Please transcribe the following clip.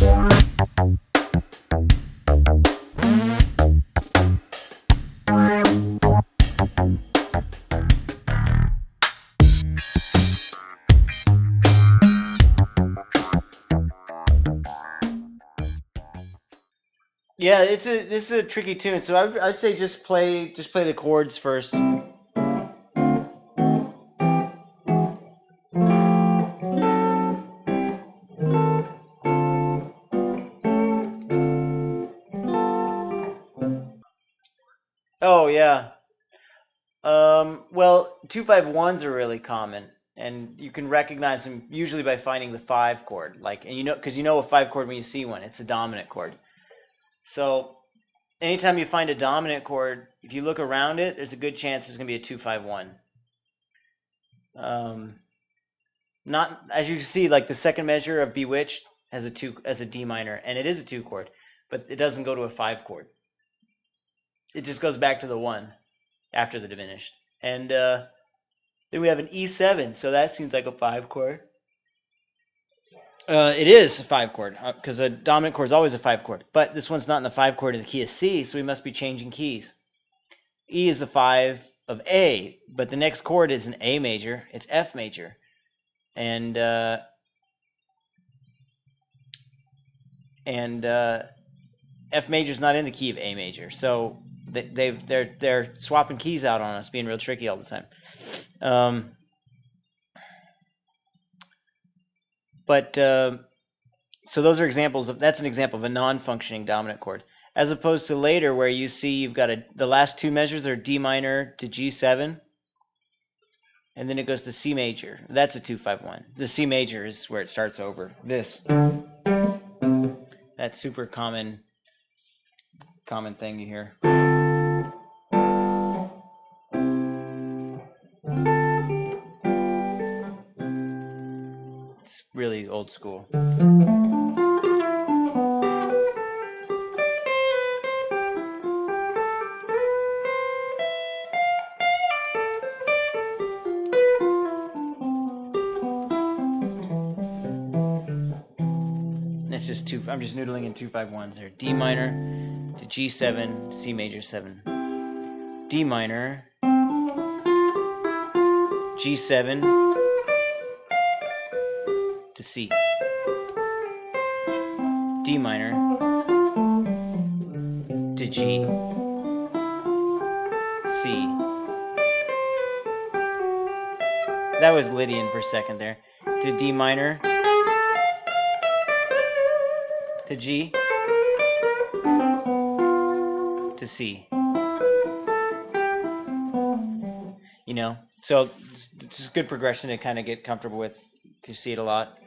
Yeah, this is a tricky tune. So I'd say just play the chords first. Oh yeah. Well, 2-5-1s are really common, and you can recognize them usually by finding the five chord. Like, and because you know a five chord when you see one, it's a dominant chord. So anytime you find a dominant chord, if you look around it, there's a good chance it's going to be a 2-5-1. Not as you can see, like the second measure of Bewitched has a D minor, and it is a two chord, but it doesn't go to a five chord. It just goes back to the one after the diminished, and then we have an E7, so that seems like a five chord. It is a five chord because a dominant chord is always a five chord, but this one's not in the five chord in the key of C, so we must be changing keys. E is the five of A, but the next chord is an A major. It's F major, and F major is not in the key of A major, so they're swapping keys out on us, being real tricky all the time. So those are examples of that's an example of a non-functioning dominant chord, as opposed to later where you see you've got the last two measures are D minor to G7, and then it goes to C major. That's a 2-5-1. The C major is where it starts over. That's super common thing you hear. It's really old school. It's just two. I'm just noodling in 2-5-1s there. D minor to G7, C major 7. D minor, G7 to C. D minor to G, C. That was Lydian for a second there. To D minor to G to C. So it's a good progression to kind of get comfortable with because you see it a lot.